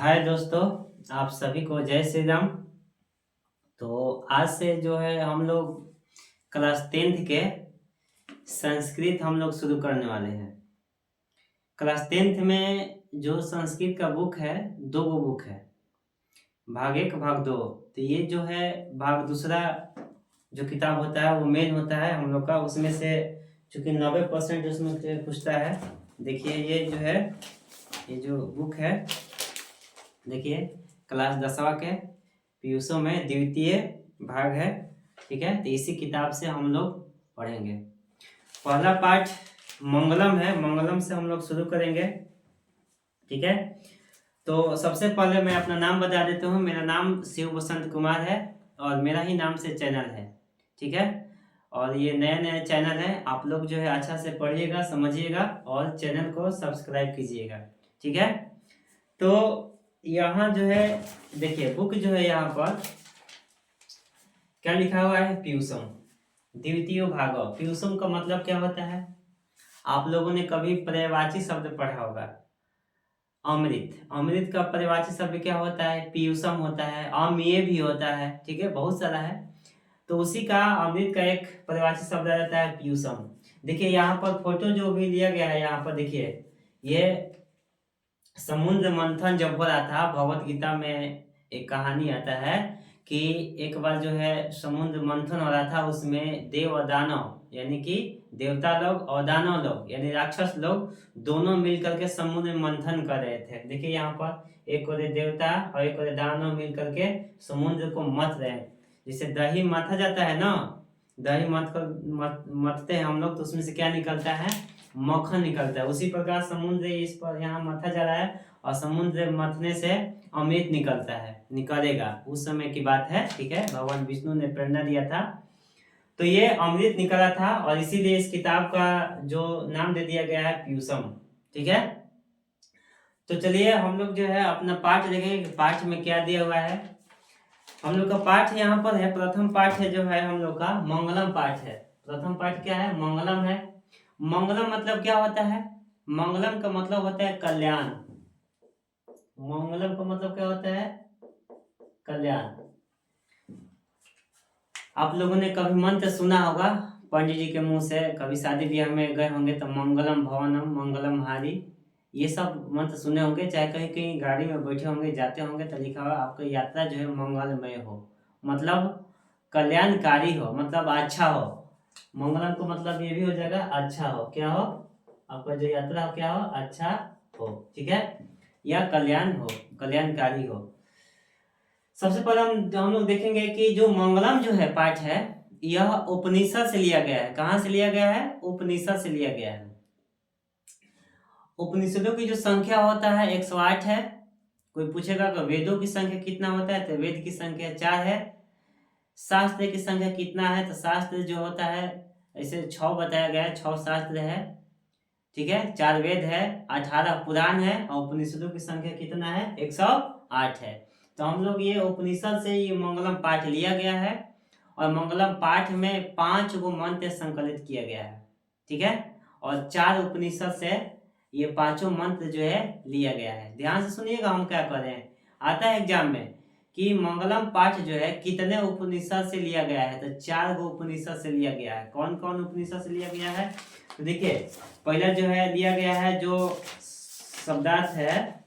हाय दोस्तों, आप सभी को जय श्री राम। तो आज से जो है हम लोग क्लास 10th के संस्कृत हम लोग शुरू करने वाले हैं। क्लास 10th में जो संस्कृत का बुक है, दो वो बुक है, भाग 1 भाग 2। तो ये जो है भाग दूसरा जो किताब होता है वो मेन होता है हम लोग का। उसमें से चूँकि 90% उसमें से पूछता है। देखिए ये जो है, ये जो बुक है, देखिए क्लास 10वां के पीयूषों में द्वितीय भाग है। ठीक है, तो इसी किताब से हम लोग पढ़ेंगे। पहला पाठ मंगलम है, मंगलम से हम लोग शुरू करेंगे। ठीक है, तो सबसे पहले मैं अपना नाम बता देता हूँ। मेरा नाम शिव बसंत कुमार है और मेरा ही नाम से चैनल है। ठीक है, और ये नया नया चैनल है। आप लोग जो है अच्छा से पढ़िएगा, समझिएगा और चैनल को सब्सक्राइब कीजिएगा। ठीक है, तो यहाँ जो है देखिए बुक जो है, यहाँ पर क्या लिखा हुआ है, पीयूषम द्वितीय भाग। पीयूषम का मतलब क्या होता है? आप लोगों ने कभी पर्यायवाची शब्द पढ़ा होगा, अमृत। अमृत का पर्यायवाची शब्द क्या होता है? पीयूषम होता है, अमेय भी होता है। ठीक है, बहुत सारा है। तो उसी का अमृत का एक पर्यायवाची शब्द रहता है पीयूषम। देखिए यहाँ पर फोटो जो भी लिया गया है, यहाँ पर देखिए ये समुद्र मंथन जब हो रहा था, भगवत गीता में एक कहानी आता है कि एक बार जो है समुद्र मंथन हो रहा था। उसमें देव और दानव यानी कि देवता लोग और दानव लोग यानी राक्षस लोग दोनों मिलकर के समुद्र में मंथन कर रहे थे। देखिए यहाँ पर एक और देवता और एक और दानव मिलकर के समुद्र को मथ रहे हैं। जैसे दही मथा जाता है ना, दही मथते हैं हम लोग, तो उसमें से क्या निकलता है? मक्खन निकलता है। उसी प्रकार समुद्र इस पर यहाँ मथा जा रहा है और समुद्र मथने से अमृत निकलता है, निकलेगा। उस समय की बात है। ठीक है, भगवान विष्णु ने प्रेरणा दिया था, तो ये अमृत निकला था और इसीलिए इस किताब का जो नाम दे दिया गया है पीयूषम। ठीक है, तो चलिए हम लोग जो है अपना पाठ देखेंगे कि पाठ में क्या दिया हुआ है। हम लोग का पाठ यहाँ पर है, प्रथम पाठ है जो है हम लोग का मंगलम पाठ है। प्रथम पाठ क्या है? मंगलम है। मंगलम मतलब क्या होता है? मंगलम का मतलब होता है कल्याण। मंगलम का मतलब क्या होता है? कल्याण। आप लोगों ने कभी मंत्र सुना होगा पंडित जी के मुंह से, कभी शादी ब्याह में गए होंगे तो मंगलम भवनम मंगलम हारी, ये सब मंत्र सुने होंगे। चाहे कहीं कहीं गाड़ी में बैठे होंगे, जाते होंगे तो लिखा हुआ आपकी यात्रा जो है मंगलमय हो, मतलब कल्याणकारी हो, मतलब अच्छा हो। मंगलम को मतलब ये भी हो जाएगा अच्छा हो। क्या हो? आपका जो यात्रा हो क्या हो? अच्छा हो। ठीक है, या कल्याण हो, कल्याणकारी हो। सबसे पहले हम लोग देखेंगे कि जो मंगलम जो है पाठ है, यह उपनिषद से लिया गया है। कहाँ से लिया गया है? उपनिषद से लिया गया है। उपनिषदों की जो संख्या होता है 108 है। कोई पूछेगा कि वेदों की संख्या कितना होता है, तो वेद की संख्या 4 है। शास्त्र की संख्या कितना है, तो शास्त्र जो होता है ऐसे 6 बताया गया है, 6 शास्त्र है। ठीक है, 4 वेद है, 18 पुराण है और उपनिषदों की संख्या कितना है? 108 है। तो हम लोग ये उपनिषद से ये मंगलम पाठ लिया गया है और मंगलम पाठ में 5 गो मंत्र संकलित किया गया है। ठीक है, और 4 उपनिषद से ये 5 मंत्र जो है लिया गया है। ध्यान से सुनिएगा हम क्या कर रहे हैं। आता है एग्जाम में कि मंगलम पाठ जो है कितने उपनिषद से लिया गया है, तो 4 गो उपनिषद से लिया गया है। कौन कौन उपनिषद से लिया गया है? तो देखिए पहला जो है लिया गया है जो शब्दार्थ है,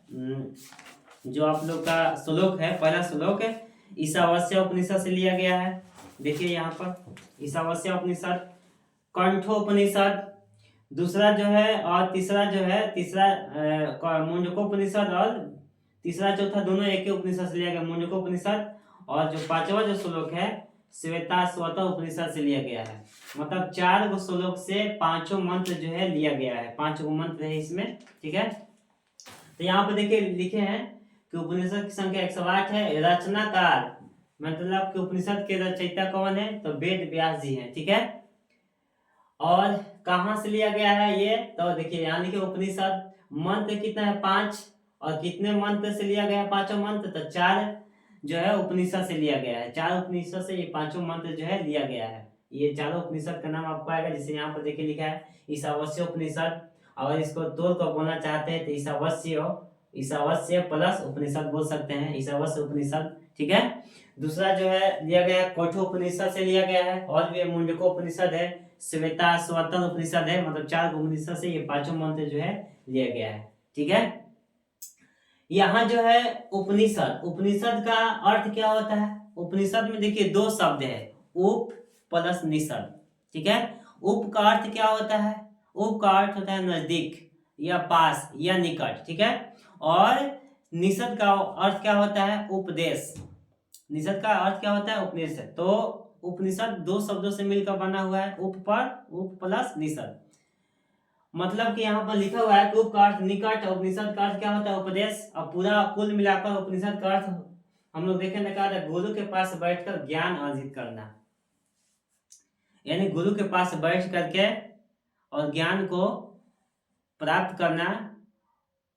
जो आप लोग का श्लोक है, पहला श्लोक है ईशावास्य उपनिषद से लिया गया है। देखिए यहाँ पर ईशावास्य उपनिषद, कंठोपनिषद, दूसरा जो है और तीसरा जो है, तीसरा मुंडकोपनिषद और तीसरा चौथा दोनों एक ही उपनिषद से लिया गया, मुंडकोपनिषद। और जो 5वां जो श्लोक है श्वेताश्वत उपनिषद से लिया गया है। मतलब 4 गो श्लोक से 5 मंत्र जो है लिया गया है। 5 गो मंत्र है इसमें। ठीक है, तो यहाँ पे देखिए लिखे हैं कि उपनिषद की संख्या 108 है। रचनाकार मतलब कि उपनिषद के रचयिता कौन है, तो वेद व्यास जी हैं। ठीक है, और कहाँ से लिया गया है ये, तो देखिए यहाँ लिखे उपनिषद। मंत्र कितना है? 5। और कितने मंत्र से लिया गया है? 5 मंत्र, तो 4 जो है उपनिषद से लिया गया है। 4 उपनिषद से ये 5 मंत्र जो है लिया गया है। ये चारों उपनिषद का नाम आपको आएगा, जैसे यहाँ पर देखिए लिखा है ईशावास्य उपनिषद। अगर इसको तोड़ कर बोलना चाहते हैं तो ईशावास्य ईशावास्य प्लस उपनिषद बोल सकते हैं, ईशावास्य उपनिषद। ठीक है। दूसरा जो है लिया गया है कठोपनिषद से लिया गया है, और भी मुंडकोपनिषद है, श्वेता स्वतंत्र उपनिषद है, मतलब 4 उपनिषद से ये 5 मंत्र जो है लिया गया है। ठीक है। यहाँ जो है उपनिषद, उपनिषद का अर्थ क्या होता है? उपनिषद में देखिए 2 शब्द है, उप प्लस निषद। ठीक है। उप का अर्थ क्या होता है? उप का अर्थ होता है नजदीक या पास या निकट। ठीक है। और निषद का अर्थ क्या होता है? उपदेश। निषद का अर्थ क्या होता है? उपदेश। तो उपनिषद 2 शब्दों से मिलकर बना हुआ है, उप पर उप प्लस निषद। मतलब कि यहाँ पर लिखा हुआ है कि उप का अर्थ निकट, उपनिषद का अर्थ क्या होता है? उपदेश। और पूरा कुल मिलाकर उपनिषद का अर्थ हम लोग देखें ना, कहा गुरु के पास बैठकर ज्ञान अर्जित करना, यानी गुरु के पास बैठ करके और ज्ञान को प्राप्त करना,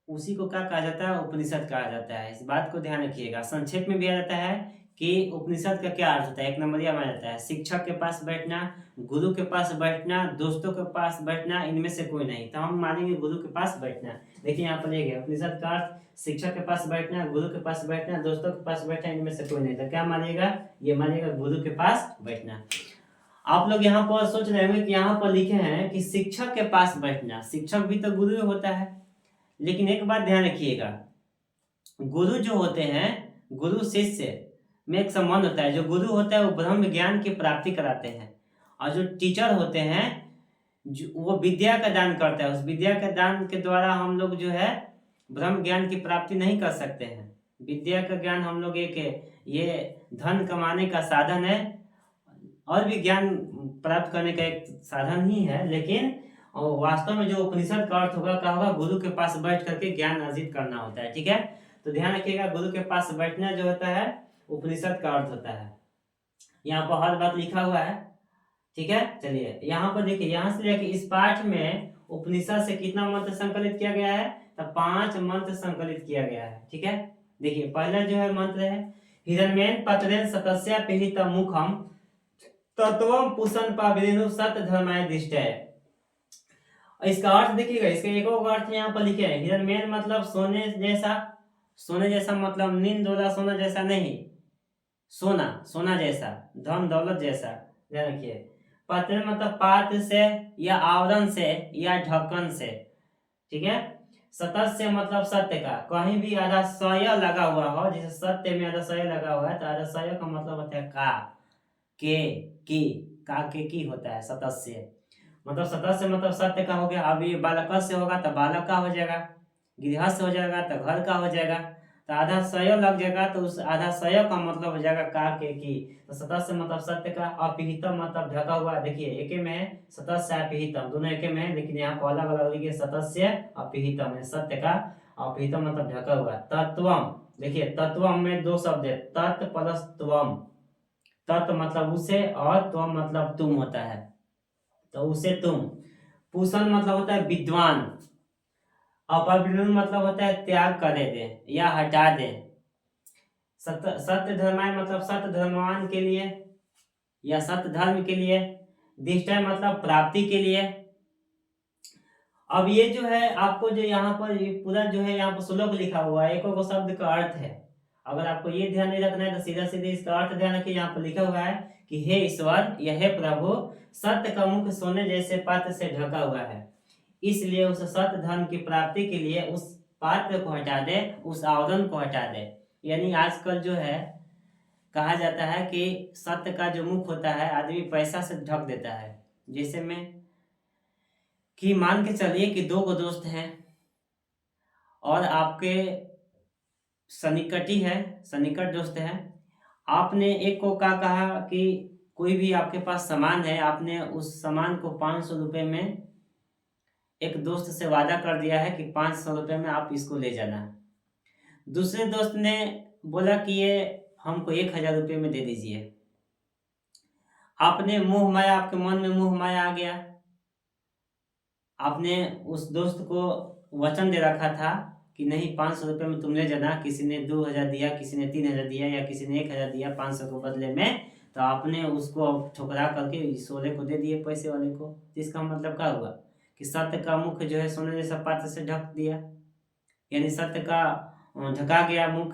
उसी को क्या कहा जाता है? उपनिषद कहा जाता है। इस बात को ध्यान रखिएगा। संक्षेप में भी आ जाता है कि उपनिषद का क्या अर्थ होता है। 1 नंबरिया में आ जाता है शिक्षक के पास बैठना, गुरु के पास बैठना, दोस्तों के पास बैठना, इनमें से कोई नहीं। तो हम मानेंगे गुरु के पास बैठना। देखिए यहाँ पर लिखा है उपनिषद का अर्थ शिक्षक के पास बैठना, गुरु के पास बैठना, दोस्तों के पास बैठना, इनमें से कोई नहीं। तो क्या मानिएगा? ये मानिएगा गुरु के पास बैठना। आप लोग यहाँ पर सोच रहे होंगे कि यहाँ पर लिखे हैं कि शिक्षक के पास बैठना, शिक्षक भी तो गुरु होता है। लेकिन एक बात ध्यान रखिएगा, गुरु जो होते हैं, गुरु शिष्य में एक संबंध होता है। जो गुरु होता है वो ब्रह्म ज्ञान की प्राप्ति कराते हैं, और जो टीचर होते हैं वो विद्या का दान करता है। उस विद्या के दान के द्वारा हम लोग जो है ब्रह्म ज्ञान की प्राप्ति नहीं कर सकते हैं। विद्या का ज्ञान हम लोग एक ये धन कमाने का साधन है, और भी ज्ञान प्राप्त करने का एक साधन ही है, लेकिन वास्तव में जो उपनिषद का अर्थ होगा क्या होगा? गुरु के पास बैठ करके ज्ञान अर्जित करना होता है। ठीक है। तो ध्यान रखिएगा, गुरु के पास बैठना जो होता है उपनिषद का अर्थ होता है। यहाँ पर हर बात लिखा हुआ है। ठीक है। चलिए यहाँ पर देखिए, यहाँ से लेकर इस पाठ में उपनिषद से कितना मंत्र संकलित किया गया है? तो 5 मंत्र संकलित किया गया है। ठीक है। देखिए पहला जो है मंत्र है हिरण्येन पत्रेन सतस्य पीड़ित मुखम तत्वम पुषण पाविरेनु सत्य धर्माय दिष्टय। इसका अर्थ देखिएगा, इसका एक और अर्थ यहाँ पर लिखे है हिरण्येन मतलब सोने जैसा, सोने जैसा मतलब नींद वाला सोना जैसा नहीं, सोना सोना जैसा, धन दौलत जैसा। ध्यान रखिए। पत्र मतलब पात्र से या आवरण से या ढक्कन से। ठीक है। सतस्य मतलब सत्य का, कहीं भी आधा सय लगा हुआ हो, जैसे सत्य में आधा सय लगा हुआ है तो आधा सय का मतलब होता है का, के, की, का के की होता है सतस्य। मतलब सतस्य मतलब सत्य का हो गया। अब ये बालक से होगा तो बालक का हो जाएगा, गृहस्थ हो जाएगा तो घर का हो जाएगा। तो आधा सय लग जाएगा तो उस आधा सय का मतलब हो जाएगा का के की। तो सतस्य मतलब सत्य का, अपिहितम मतलब ढका हुआ। देखिए एके में है सतस्य अपिहितम, दोनों एके में है, लेकिन यहाँ पर अलग अलग लिखिए सतस्य अपिहितम है सत्य का, अपिहितम मतलब ढका हुआ। तत्वम, देखिए तत्वम में 2 शब्द है, तत् प्लस त्वम। तत् मतलब उसे और त्वम मतलब तुम होता है, तो उसे तुम। पूषण मतलब होता है विद्वान, अपवित्र मतलब होता है त्याग करे दे या हटा दे। सत्य धर्माय मतलब सत्य धर्मवान के लिए या सत्य धर्म के लिए। दिष्टय मतलब प्राप्ति के लिए। अब ये जो है आपको जो यहाँ पर पूरा जो है यहाँ पर श्लोक लिखा हुआ है, एक शब्द का अर्थ है। अगर आपको ये ध्यान नहीं रखना है तो सीधा सीधे इसका अर्थ ध्यान रखिए। यहाँ पर लिखा हुआ है कि हे ईश्वर या हे प्रभु, सत्य का मुख सोने जैसे पात्र से ढका हुआ है, इसलिए उस सत्य धर्म की प्राप्ति के लिए उस पात्र को हटा दे, उस आवरण को हटा दे। यानी आजकल जो है कहा जाता है कि सत्य का जो मुख होता है आदमी पैसा से ढक देता है। जैसे में कि मान के चलिए कि 2 दोस्त हैं और आपके सन्निकटी है, सन्निकट दोस्त है। आपने एक को क्या कहा कि कोई भी आपके पास सामान है, आपने उस सामान को 500 रुपये में एक दोस्त से वादा कर दिया है कि 500 रुपये में आप इसको ले जाना। दूसरे दोस्त ने बोला कि ये हमको 1000 रुपये में दे दीजिए। आपने मोह माया, आपके मन में मोह माया आ गया, आपने उस दोस्त को वचन दे रखा था कि नहीं 500 रुपये में तुम ले जाना। किसी ने 2000 दिया, किसी ने 3000 दिया या किसी ने 1000 दिया 500 को बदले में, तो आपने उसको ठुकरा करके सोले को दे दिए, पैसे वाले को। इसका मतलब क्या हुआ कि सत्य का मुख जो है सोने जैसा पात्र से ढक दिया। यानी सत्य का ढका गया मुख,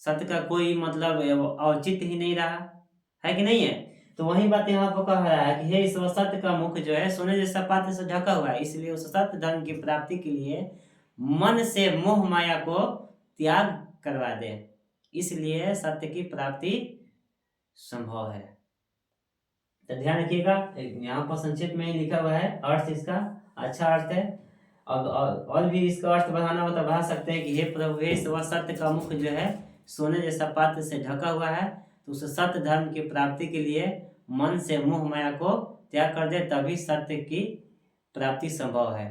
सत्य का कोई मतलब औचित्य ही नहीं रहा है कि नहीं है। तो वही बात यहाँ पर कह रहा है कि हे ईश्वर, सत्य का मुख जो है सोने जैसा पात्र से ढका हुआ है, इसलिए उस सत्य धर्म की प्राप्ति के लिए मन से मोह माया को त्याग करवा दे, इसलिए सत्य की प्राप्ति संभव है। तो ध्यान रखिएगा, यहाँ पर संक्षिप्त में ही लिखा हुआ है, अर्थ इसका अच्छा अर्थ है। अब और भी इसका अर्थ बढ़ाना हो तो बढ़ा सकते हैं कि हे प्रभु, हे ईश्वर, सत्य का मुख जो है सोने जैसा पात्र से ढका हुआ है, तो उस सत्य धर्म की प्राप्ति के लिए मन से मोह माया को त्याग कर दे, तभी सत्य की प्राप्ति संभव है।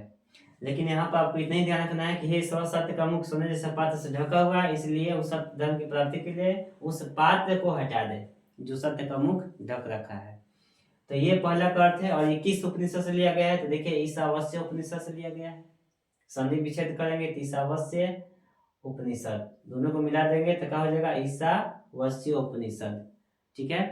लेकिन यहाँ पर आपको इतना ही ध्यान रखना है कि हे ईश्वर, सत्य का मुख सोने जैसा पात्र से ढका हुआ है, इसलिए उस सत्य धर्म की प्राप्ति के लिए उस पात्र को हटा दे जो सत्य का मुख ढक रखा है। तो ये पहला का अर्थ है। और ये किस उपनिषद से लिया गया है, तो देखिए ईशावास्य उपनिषद से लिया गया है। संधि विच्छेद करेंगे तो ईशावास्य उपनिषद, दोनों को मिला देंगे तो क्या हो जाएगा, ईशावास्य उपनिषद। ठीक है,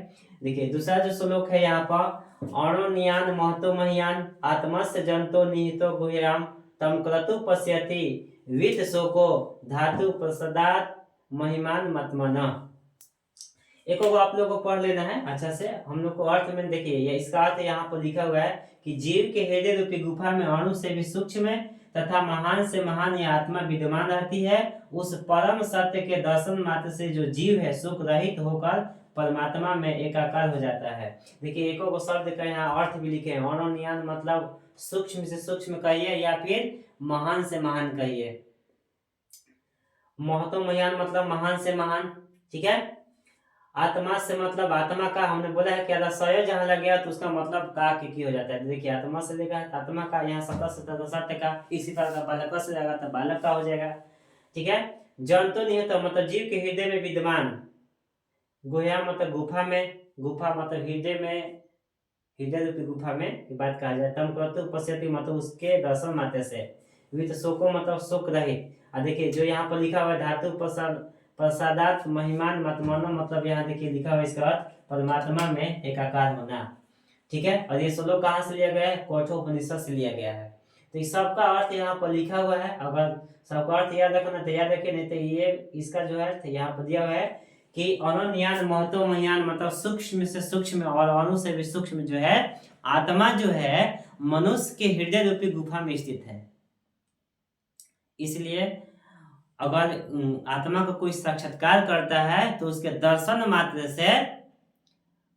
देखिए दूसरा जो श्लोक है यहाँ पर, अणोनियान महतो महियान आत्मस्य जंतो निहितो गुह्याम तम क्रतु पश्यति वित शोको धातु प्रसदात महिमान मतमना। एक को आप लोगों को पढ़ लेना है अच्छा से, हम लोग को अर्थ में देखिए, ये इसका अर्थ यहाँ पर लिखा हुआ है कि जीव के हृदय रूपी गुफा में अणु से भी सूक्ष्म तथा महान से महान यह आत्मा विद्यमान रहती है। उस परम सत्य के दर्शन मात्र से जो जीव है सुख रहित होकर परमात्मा में एकाकार हो जाता है। देखिए एक को शब्द का यहाँ अर्थ भी लिखे हैं, अणोनियान मतलब सूक्ष्म से सूक्ष्म कहिए या फिर महान से महान कहिए, महतो महान मतलब महान से महान। ठीक है, आत्मा से मतलब आत्मा का, हमने बोला है कि सय जहां लग गया तो उसका मतलब का की हो जाता है। देखिए आत्मा से लेगा आत्मा का, यहाँ सत्य का, इसी तरह का बालक से लगा तो बालक का हो जाएगा। ठीक है, जंतु नहीं होता मतलब जीव के हृदय में विद्यमान, गुहा मतलब गुफा में, गुफा मतलब हृदय में, हृदय रूपी गुफा में बात कहा जाए। तम क्रतु पश्यति मतलब उसके दर्शन मात्र से, वित शोको मतलब शोक रहित। देखिए जो यहाँ पर लिखा हुआ है धातु प्रसादात महिमान मतमनो मतलब यहाँ देखिए लिखा हुआ है इसका अर्थ परमात्मा में एकाकार होना। ठीक है, और ये श्लोक कहाँ से लिया गया है, कठोपनिषद से लिया गया है। तो इस सबका अर्थ यहाँ पर लिखा हुआ है, अगर सबका अर्थ याद रखना तो याद रखे, नहीं तो ये इसका जो है यहाँ पर दिया हुआ है कि अनन्यान महतो महियान मतलब सूक्ष्म से सूक्ष्म और अणु से भी सूक्ष्म जो है आत्मा जो है मनुष्य के हृदय रूपी गुफा में स्थित है। इसलिए अगर आत्मा को कोई साक्षात्कार करता है तो उसके दर्शन मात्र से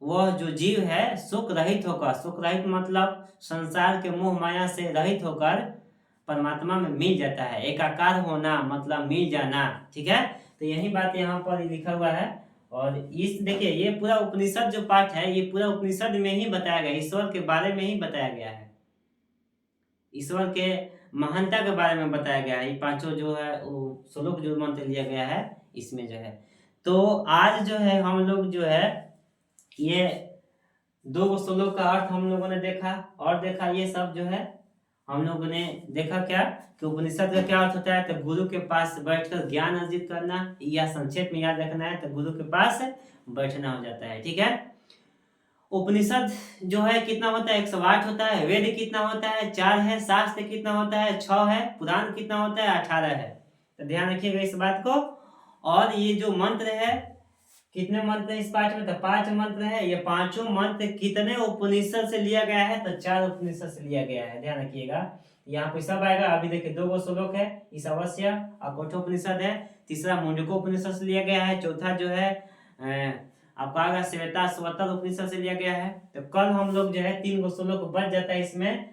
वह जो जीव है सुख रहित होकर, सुख रहित मतलब संसार के मोह माया से रहित होकर परमात्मा में मिल जाता है। एकाकार होना मतलब मिल जाना। ठीक है, तो यही बात यहाँ पर लिखा हुआ है। और इस देखिए ये पूरा उपनिषद जो पाठ है ये पूरा उपनिषद में ही बताया गया, ईश्वर के बारे में ही बताया गया है, ईश्वर के महानता के बारे में बताया गया है। ये पांचों जो है वो श्लोक जो मंत्र लिया गया है इसमें जो है। तो आज जो है हम लोग जो है ये दो श्लोक का अर्थ हम लोगों ने देखा, और देखा ये सब जो है हम लोगों ने देखा क्या कि उपनिषद का क्या अर्थ होता है, तो गुरु के पास बैठकर ज्ञान अर्जित करना, या संक्षेप में याद रखना है तो गुरु के पास बैठना हो जाता है। ठीक है, उपनिषद जो है कितना होता है, 108 होता है। वेद कितना होता है, 4 है। शास्त्र कितना होता है, 6 है। पुराण कितना होता है, 18 है। तो ध्यान रखिएगा इस बात को। और ये जो मंत्र है, कितने मंत्र है इस पाठ में, तो 5 मंत्र है। ये पांचों मंत्र कितने उपनिषद से लिया गया है, तो 4 उपनिषद से लिया गया है। ध्यान रखिएगा, यहाँ पे सब आएगा। अभी देखिए 2 श्लोक है, ईशावास्य और कठोपनिषद है। तीसरा मुंडकोपनिषद से लिया गया है। चौथा जो है आपका आगा श्वेता स्वतर उपनिषद से लिया गया है। तो कल हम लोग जो है 3 श्लोक बच जाता है इसमें,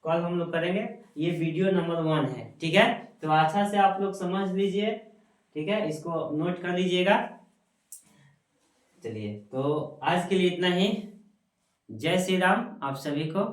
कल हम लोग करेंगे। ये वीडियो नंबर 1 है। ठीक है, तो अच्छा से आप लोग समझ लीजिए। ठीक है, इसको नोट कर लीजिएगा। चलिए, तो आज के लिए इतना ही। जय श्री राम आप सभी को।